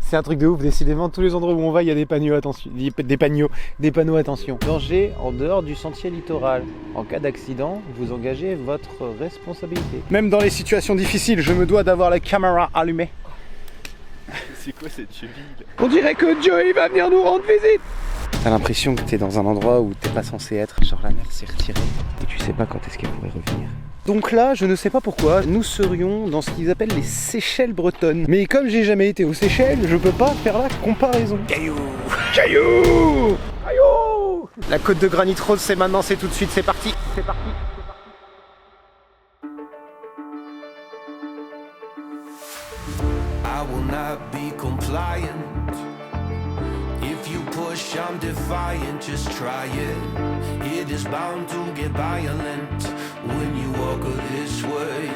C'est un truc de ouf, décidément, tous les endroits où on va, il y a des panneaux attention. Des panneaux attention. Danger en dehors du sentier littoral. En cas d'accident, vous engagez votre responsabilité. Même dans les situations difficiles, je me dois d'avoir la caméra allumée. C'est quoi cette cheville? On dirait que Joey va venir nous rendre visite. T'as l'impression que t'es dans un endroit où t'es pas censé être. Genre la mer s'est retirée et tu sais pas quand est-ce qu'elle pourrait revenir. Donc là, je ne sais pas pourquoi, nous serions dans ce qu'ils appellent les Seychelles bretonnes. Mais comme j'ai jamais été aux Seychelles, je peux pas faire la comparaison. Caillou, caillou, caillou. La côte de granit rose, c'est maintenant, c'est tout de suite, c'est parti. C'est parti. I will not be compliant. If you push, I'm defiant. Just try it. It is bound to get violent when you walk this way.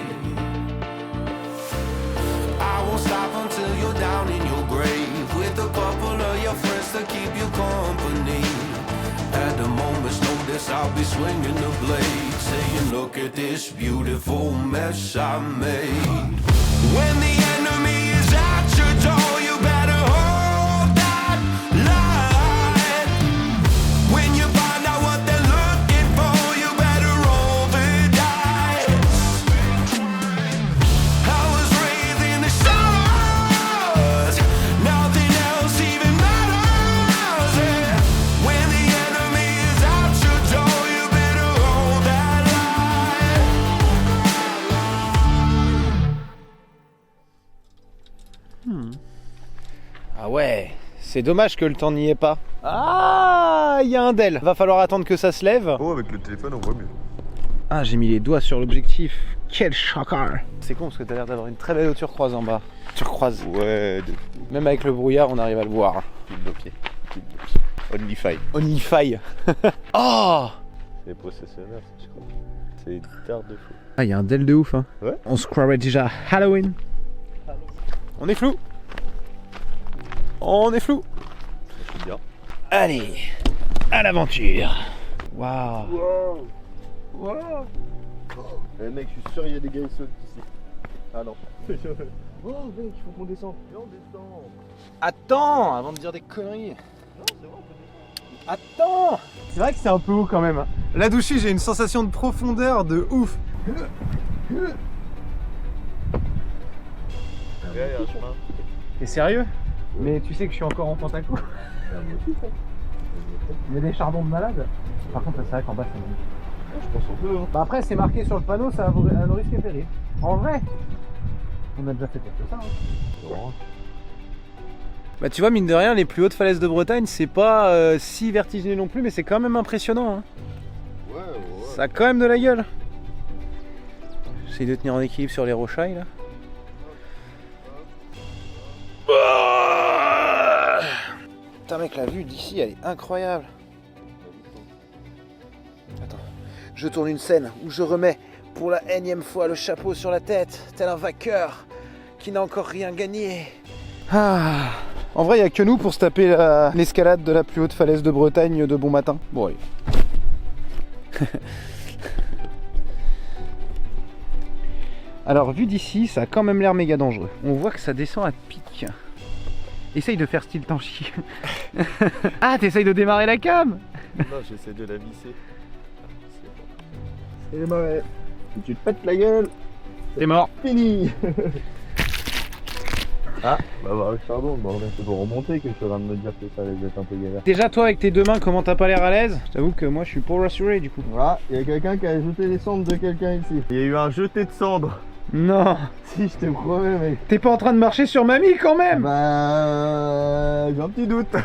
I won't stop until you're down in your grave with a couple of your friends to keep you company. At the moment's notice, I'll be swinging the blade, saying, look at this beautiful mess I made. When the enemy is at your door, you better hold that line. When you find out what they're looking for, you better roll the dice. I was raised in the stars, nothing else even matters. Yeah. When the enemy is at your door, you better hold that line. Ah ouais, c'est dommage que le temps n'y est pas. Ah, il y a un DEL. Va falloir attendre que ça se lève. Oh, avec le téléphone, on voit mieux. Ah, j'ai mis les doigts sur l'objectif. Quel choqueur. C'est con parce que t'as l'air d'avoir une très belle turquoise en bas. Turquoise. Ouais, de Même avec le brouillard, on arrive à le voir. tout bloqué. Only five. Only faille. Oh. C'est processionnaire, je crois. C'est une tarte de fou. Ah, il y a un DEL de ouf, hein. Ouais. On se croirait déjà Halloween. On est flou. On est flou. C'est bien. Allez, à l'aventure. Waouh. Wow. Wow. Eh mec, je suis sûr il y a des gars qui sautent ici. Ah non. Oh mec, il faut qu'on descende. Viens, on descend. Attends, avant de dire des conneries. Non, c'est vrai, on peut descendre. Attends. C'est vrai que c'est un peu haut quand même. Là d'où j'ai une sensation de profondeur de ouf. Il y a un chemin. T'es sérieux? Mais tu sais que je suis encore en pantaco. Il y a des chardons de malade. Par contre, c'est vrai qu'en bas, c'est magnifique. Je pense qu'on peut. Hein. Bah après, c'est marqué sur le panneau, ça a le risque et péril. En vrai, on a déjà fait quelque ça. Hein. Ouais. Bah tu vois, mine de rien, les plus hautes falaises de Bretagne, c'est pas si vertigineux non plus, mais c'est quand même impressionnant. Hein. Ouais. Ça a quand même de la gueule. J'essaie de tenir en équilibre sur les rochailles là. Putain mec, la vue d'ici elle est incroyable. Attends, je tourne une scène où je remets pour la énième fois le chapeau sur la tête, tel un vainqueur qui n'a encore rien gagné. Ah. En vrai, il n'y a que nous pour se taper l'escalade de la plus haute falaise de Bretagne de bon matin. Bon, allez. Alors, vu d'ici, ça a quand même l'air méga dangereux. On voit que ça descend à pic. Essaye de faire style Tanchi. Ah, t'essayes de démarrer la cam? Non, j'essaie de la visser. C'est mauvais. Si tu te pètes la gueule, T'es mort. fini. Ah, bah voir le charbon, bordel. C'est pour remonter que je suis en train de me dire que ça allait être un peu galère. Déjà, toi, avec tes deux mains, comment t'as pas l'air à l'aise? Je t'avoue que moi, je suis pas rassuré du coup. Voilà, il y a quelqu'un qui a jeté les cendres de quelqu'un ici. Il y a eu un jeté de cendres. Non. Si, je te promets, mec. T'es pas en train de marcher sur mamie quand même? Bah, j'ai un petit doute.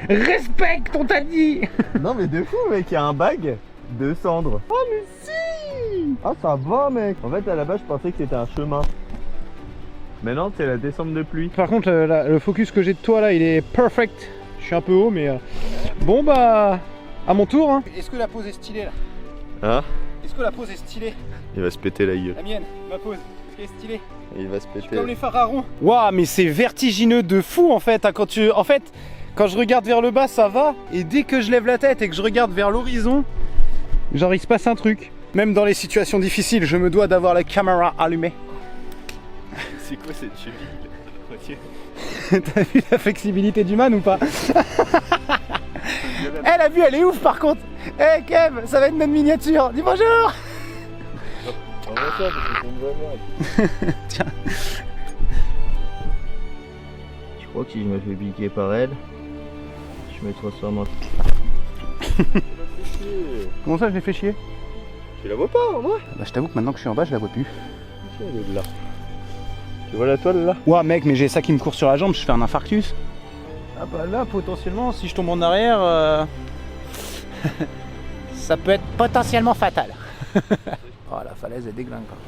Respecte, on t'a dit. Non, mais de fou, mec, il y a un bag de cendres. Oh, mais si. Ah, ça va, mec. En fait, à la base, je pensais que c'était un chemin. Mais non, c'est la descente de pluie. Par contre, le focus que j'ai de toi là, il est perfect. Je suis un peu haut, mais bon bah, à mon tour. Hein. Est-ce que la pose est stylée là? Hein? Est-ce que la pose est stylée? Il va se péter la gueule. La mienne, ma pose, est-ce qu'elle est stylée? Il va se péter. Comme les pharaons. Waouh, mais c'est vertigineux de fou en fait. Hein, quand je regarde vers le bas, ça va. Et dès que je lève la tête et que je regarde vers l'horizon, genre il se passe un truc. Même dans les situations difficiles, je me dois d'avoir la caméra allumée. C'est quoi cette cheville? moitié. T'as vu la flexibilité du man ou pas? Elle a vu, elle est ouf par contre. Hey Kev, ça va être notre miniature. Dis bonjour. On va ça parce que c'est une vraie merde. Tiens. Je crois que si je me fais piquer par elle, je me transforme en... Comment ça je l'ai fait chier? Tu la vois pas en vrai? Bah je t'avoue que maintenant que je suis en bas je la vois plus. Elle est là. Tu vois la toile là? Ouah mec, mais j'ai ça qui me court sur la jambe, je fais un infarctus. Ah bah là potentiellement si je tombe en arrière ça peut être potentiellement fatal. Oh la falaise est déglingue par contre.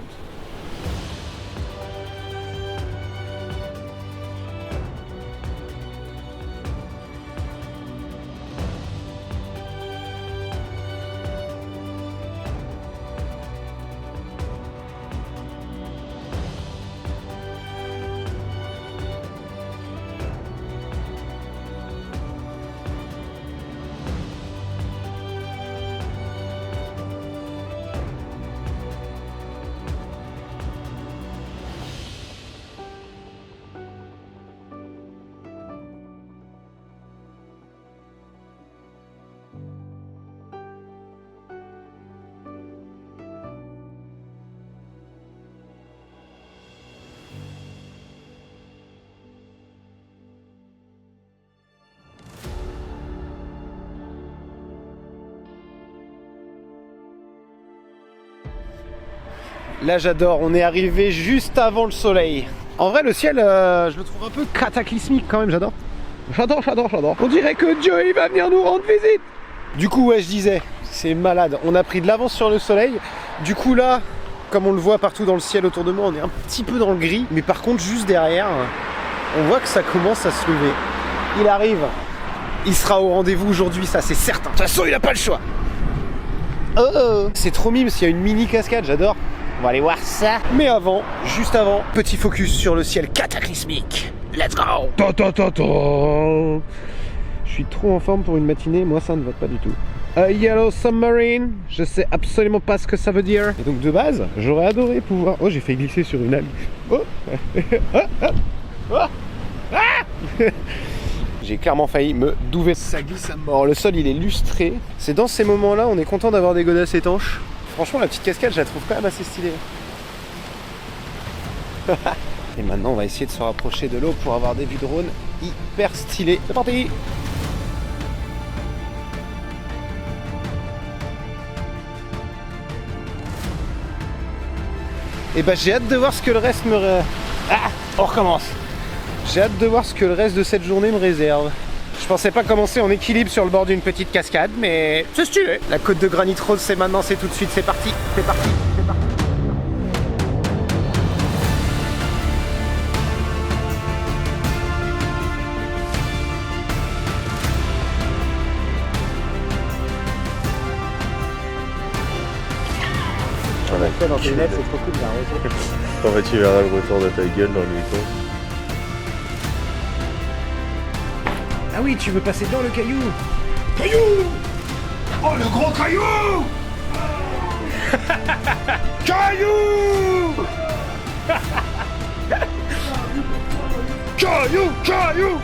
Là j'adore, on est arrivé juste avant le soleil. En vrai le ciel, je le trouve un peu cataclysmique quand même, j'adore. J'adore. On dirait que Joey va venir nous rendre visite. Du coup ouais je disais, c'est malade, on a pris de l'avance sur le soleil. Du coup là, comme on le voit partout dans le ciel autour de moi, on est un petit peu dans le gris. Mais par contre juste derrière, on voit que ça commence à se lever. Il arrive, il sera au rendez-vous aujourd'hui, ça c'est certain. De toute façon il a pas le choix. Oh, c'est trop mime, s'il y a une mini cascade, j'adore. On va aller voir ça. Mais avant, juste avant, petit focus sur le ciel cataclysmique. Let's go. Je suis trop en forme pour une matinée, moi ça ne va pas du tout. Yellow Submarine, je sais absolument pas ce que ça veut dire. Et donc de base, j'aurais adoré pouvoir... Oh, j'ai fait glisser sur une algue. Oh. J'ai clairement failli me douver. Ça glisse à mort. Le sol il est lustré. C'est dans ces moments-là, on est content d'avoir des godasses étanches. Franchement, la petite cascade, je la trouve quand même assez stylée. Et maintenant, on va essayer de se rapprocher de l'eau pour avoir des vues drone hyper stylées. C'est parti! Et bah, j'ai hâte de voir ce que le reste me... on recommence. J'ai hâte de voir ce que le reste de cette journée me réserve. Je pensais pas commencer en équilibre sur le bord d'une petite cascade, mais c'est stylé. La côte de granit rose, c'est maintenant, c'est tout de suite, c'est parti, c'est parti, c'est parti. On a fait dans tes lunettes, c'est trop cool, là. En fait, tu verras le retour de ta gueule dans le micro. Ah oui, tu veux passer dans le caillou. Caillou! Oh, le gros caillou! Caillou! Caillou!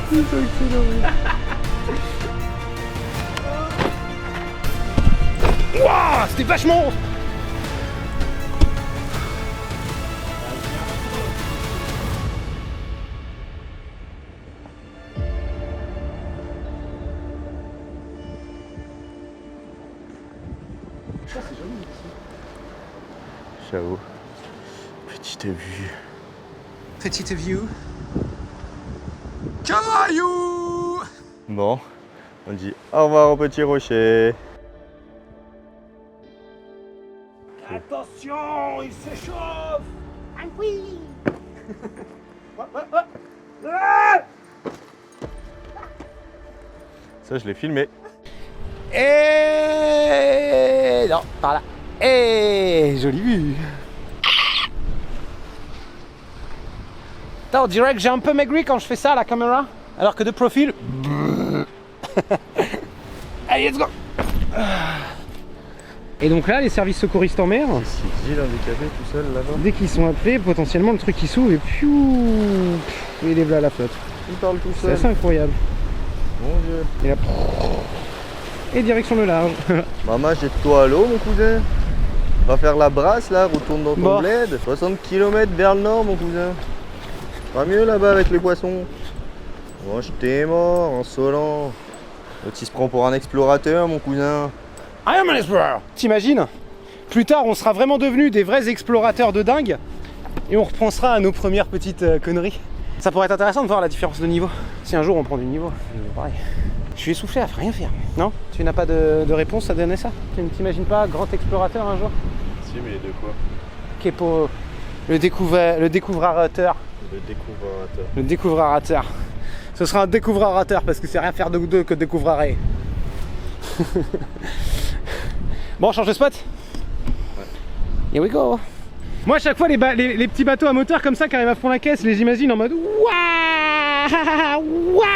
C'est excellent. Wouah, c'était vachement... Ciao. Petite vue. Petite view. Caillou! Bon, on dit au revoir au petit rocher. Attention, il s'échauffe! Ah oui! Ça, je l'ai filmé. Et non, par là. Et jolie vue. Attends, on dirait que j'ai un peu maigri quand je fais ça à la caméra, alors que de profil. Allez, let's go. Et donc là, les services secouristes en mer, Il est handicapé tout seul là-bas. dès qu'ils sont appelés, potentiellement le truc il s'ouvre et piou, il est là à la flotte. Il parle tout C'est seul. assez incroyable. Mon Dieu. Et là, et direction le large. Maman, jette-toi à l'eau, mon cousin. Va faire la brasse là, retourne dans ton Bon. bled. 60 km vers le nord, mon cousin. Pas mieux là-bas avec les poissons. Oh, je t'ai mort, insolent. L'autre il se prend pour un explorateur, mon cousin. I am an explorer. T'imagines? Plus tard, on sera vraiment devenus des vrais explorateurs de dingue et on repensera à nos premières petites conneries. Ça pourrait être intéressant de voir la différence de niveau. Si un jour on prend du niveau, pareil. Je suis essoufflé à rien faire. Non? Tu n'as pas de réponse à donner ça? Tu ne t'imagines pas grand explorateur un jour? Si, mais de quoi? Qui pour le découvrateur. Le découvrateur. Le découvrateur. Ce sera un découvrateur parce que c'est rien faire de deux que découvrarer. Bon, on change de spot? Ouais. Here we go. Moi, à chaque fois, les petits bateaux à moteur comme ça qui arrivent à fond la caisse, les imagine en mode Ouah Ouah.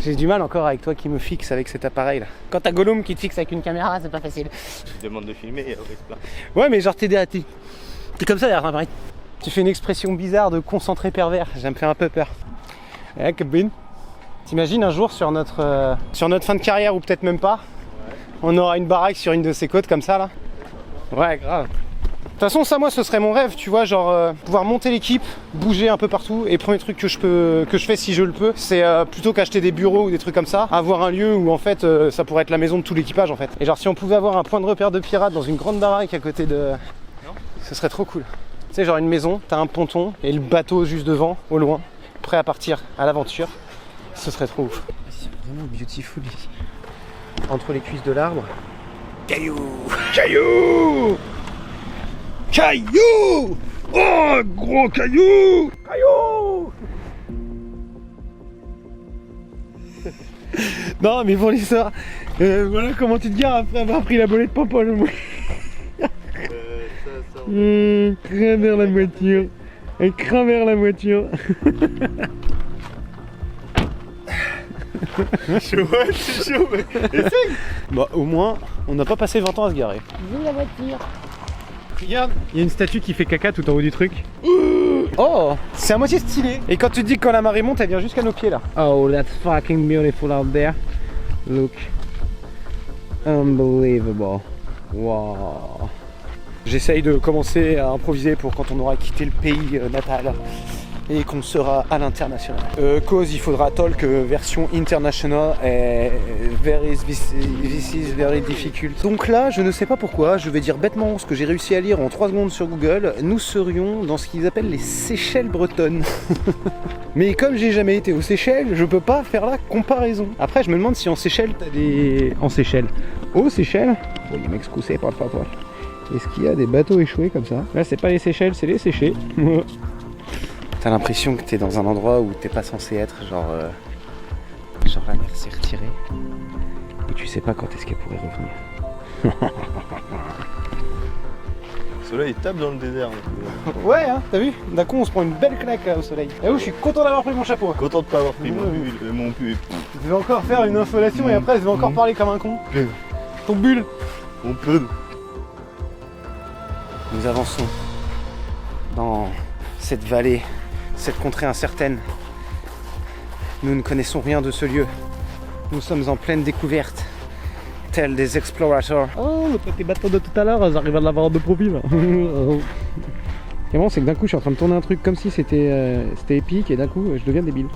J'ai du mal encore avec toi qui me fixe avec cet appareil là. Quand t'as Gollum qui te fixe avec une caméra, c'est pas facile. Tu te demandes de filmer et après c'est plein. Ouais, mais genre t'es comme ça derrière l'appareil. Tu fais une expression bizarre de concentré pervers, ça me fait un peu peur. Eh, Kevin, t'imagines un jour sur notre fin de carrière ou peut-être même pas, on aura une baraque sur une de ces côtes comme ça là. Ouais, grave. De toute façon, ça, moi, ce serait mon rêve, tu vois, genre pouvoir monter l'équipe, bouger un peu partout. Et le premier truc que je fais si je le peux, c'est plutôt qu'acheter des bureaux ou des trucs comme ça, avoir un lieu où en fait ça pourrait être la maison de tout l'équipage en fait. Et genre si on pouvait avoir un point de repère de pirates dans une grande baraque à côté de, ce serait trop cool. Tu sais, genre une maison, t'as un ponton et le bateau juste devant, au loin, prêt à partir à l'aventure. Ce serait trop ouf. C'est vraiment beautiful ici. Entre les cuisses de l'arbre. Caillou, caillou. Caillou! Oh, gros caillou! Caillou! Non, mais pour l'histoire, voilà comment tu te gares après avoir pris la bolée de Pampol. Cramer la voiture. Et cramer la voiture. Chaud, c'est chaud, mais essaye! Bah, au moins, on n'a pas passé 20 ans à se garer. Vive la voiture! Regarde, il y a une statue qui fait caca tout en haut du truc. Oh, c'est à moitié stylé. Et quand tu te dis que quand la marée monte, elle vient jusqu'à nos pieds là. Oh, that's fucking beautiful out there. Look. Unbelievable. Wow. J'essaye de commencer à improviser pour quand on aura quitté le pays natal et qu'on sera à l'international. Cause il faudra talk version international et this is very difficult. Donc là, je ne sais pas pourquoi, je vais dire bêtement ce que j'ai réussi à lire en 3 secondes sur Google. Nous serions dans ce qu'ils appellent les Seychelles bretonnes. Mais comme j'ai jamais été aux Seychelles, je peux pas faire la comparaison. Après, je me demande si en Seychelles t'as des... En Seychelles. Aux Seychelles? Veuillez m'excuser, por favor. Est-ce qu'il y a des bateaux échoués comme ça? Là, c'est pas les Seychelles, c'est les séchés. T'as l'impression que t'es dans un endroit où t'es pas censé être, genre la mer s'est retirée et tu sais pas quand est-ce qu'elle pourrait revenir. Le soleil tape dans le désert. Ouais, hein, t'as vu? D'un coup on se prend une belle claque là au soleil. Et où je suis content d'avoir pris mon chapeau. Content de pas avoir pris mon pull. Je vais encore faire une insolation et après je vais encore parler comme un con. Ton bulle. Mon pull. Nous avançons dans cette vallée, cette contrée incertaine. Nous ne connaissons rien de ce lieu. Nous sommes en pleine découverte, tels des explorateurs. Oh, le petit bateau de tout à l'heure, j'arrive à l'avoir de profil. Et bon, c'est que d'un coup, je suis en train de tourner un truc comme si c'était épique et d'un coup, je deviens débile.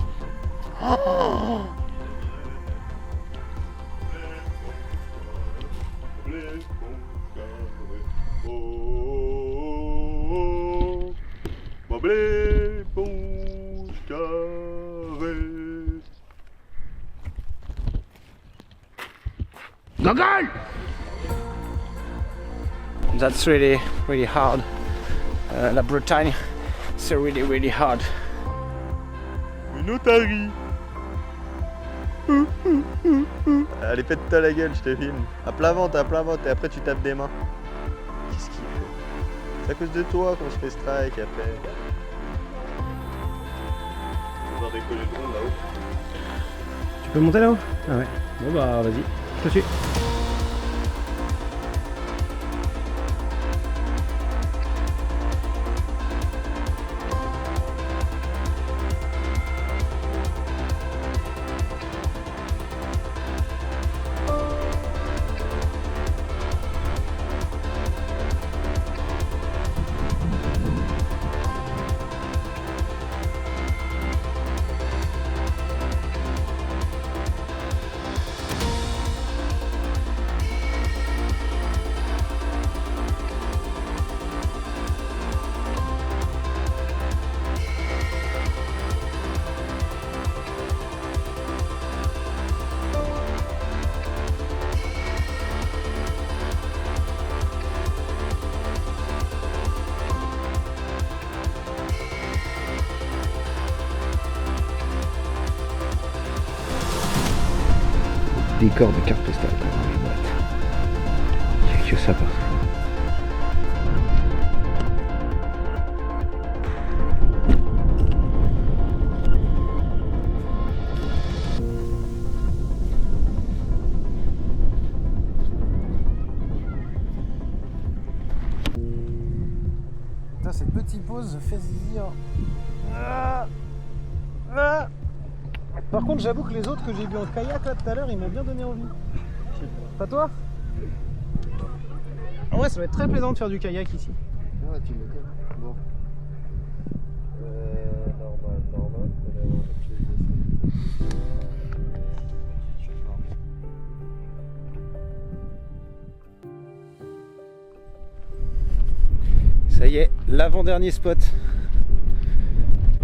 Gogol! That's really, really hard. La Bretagne, c'est really, really hard. Une otarie. Allez, pète-toi la gueule, je te filme. À plat ventre, et après tu tapes des mains. Qu'est-ce qu'il fait? C'est à cause de toi qu'on se fait strike après. On va décoller le drone là-haut. Tu peux monter là-haut? Ah ouais. Bon bah vas-y, je te suis. décor de carte postale dans les boîtes. Il n'y a que ça partout. Putain, cette petite pause fait zizir. Par contre, j'avoue que les autres que j'ai vus en kayak là tout à l'heure, ils m'ont bien donné envie. Pas toi? En vrai, ça va être très plaisant de faire du kayak ici. Ouais, tu m'étonnes. Bon. Normal, faut aller avoir quelque chose de ça y est, l'avant-dernier spot.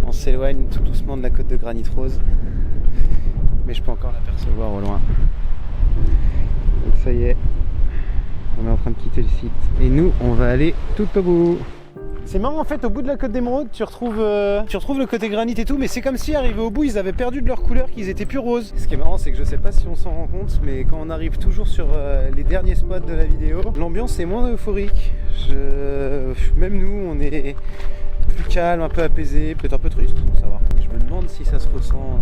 On s'éloigne tout doucement de la côte de Granit Rose. Mais je peux encore l'apercevoir au loin. Donc ça y est, on est en train de quitter le site. Et nous, on va aller tout au bout. C'est marrant en fait, au bout de la côte d'Émeraude, tu retrouves le côté granit et tout, mais c'est comme si arrivé au bout, ils avaient perdu de leur couleur, qu'ils étaient plus roses. Ce qui est marrant, c'est que je sais pas si on s'en rend compte, mais quand on arrive toujours sur les derniers spots de la vidéo, l'ambiance est moins euphorique. Même nous, on est plus calme, un peu apaisé, peut-être un peu triste, ça va. Et je me demande si ça se ressent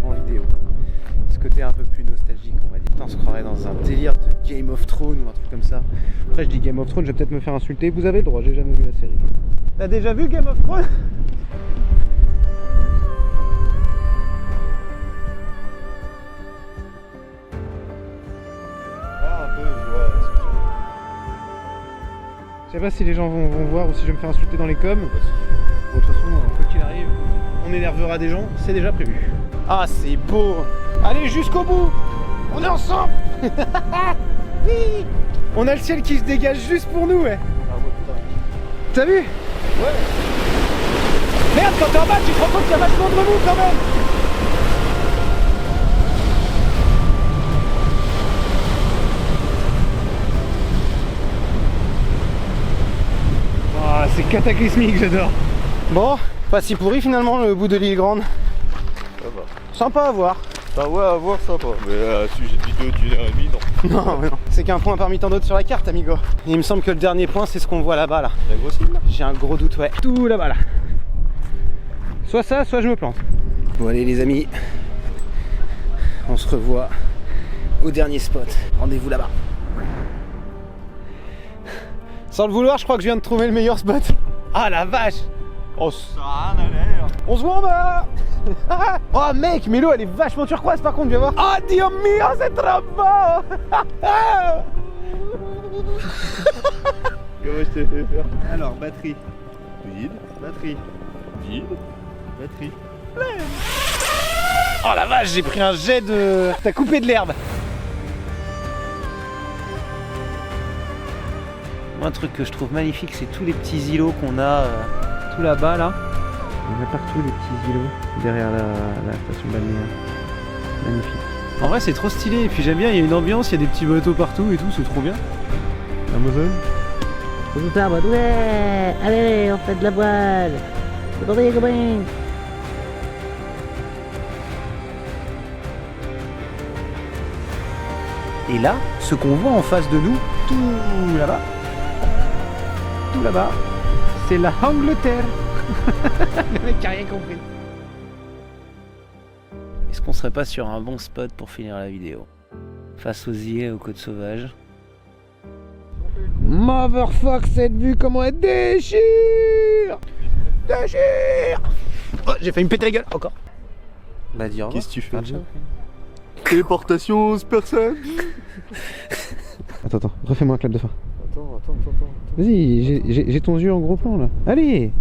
en vidéo. Ce côté un peu plus nostalgique, on va dire. On se croirait dans un délire de Game of Thrones ou un truc comme ça. Après, je dis Game of Thrones, je vais peut-être me faire insulter. Vous avez le droit, j'ai jamais vu la série. T'as déjà vu Game of Thrones? Ah, un peu, ouais. Je sais pas si les gens vont voir ou si je vais me faire insulter dans les coms. Bon, de toute façon, quoi qu'il arrive, on énervera des gens, c'est déjà prévu. Ah, c'est beau! Allez, jusqu'au bout! On est ensemble! Oui. On a le ciel qui se dégage juste pour nous, ouais! Ah, ouais, putain. T'as vu? Ouais! Merde, quand t'es en bas, tu te rends compte qu'il y a vachement de remous quand même! Oh, c'est cataclysmique, j'adore! Bon, pas si pourri finalement le bout de l'île Grande. Ça va. Sympa à voir. Ah ouais, à voir sympa. Mais sujet de vidéo d'une heure et demie, non. Non, mais non. C'est qu'un point parmi tant d'autres sur la carte, amigo. Et il me semble que le dernier point, c'est ce qu'on voit là-bas, là. La grosse île là? J'ai un gros doute, ouais. Tout là-bas, là. Soit ça, soit je me plante. Bon, allez, les amis. On se revoit au dernier spot. Rendez-vous là-bas. Sans le vouloir, je crois que je viens de trouver le meilleur spot. Ah la vache! Oh, ça a l'air. On se voit en bas. Oh mec, mais l'eau elle est vachement turquoise par contre, viens voir. Oh Dio mio, c'est trop beau. Comment je t'ai fait faire? Alors, batterie. Vide. Batterie. Vide. Batterie. Oh la vache, j'ai pris un jet de... T'as coupé de l'herbe. Moi, un truc que je trouve magnifique, c'est tous les petits îlots qu'on a tout là-bas, là. Il y en a partout, les petits îlots, derrière la station balnéaire. Magnifique. En vrai, c'est trop stylé. Et puis j'aime bien, il y a une ambiance, il y a des petits bateaux partout et tout, c'est trop bien. Amazon. Ouais, allez, on fait de la voile. C'est bon, c'est bon. Et là, ce qu'on voit en face de nous, tout là-bas, c'est la Angleterre. Le mec qui a rien compris. Est-ce qu'on serait pas sur un bon spot pour finir la vidéo? Face aux îles et aux côtes sauvages. Motherfuck, cette vue, comment elle déchire! Déchire! Oh, j'ai failli me péter la gueule, encore. Bah dis au revoir. Qu'est-ce que tu fais? Téléportation, 11 personnes. Attends, refais-moi un clap de fin. Attends. Vas-y, j'ai ton yeux en gros plan là. Allez!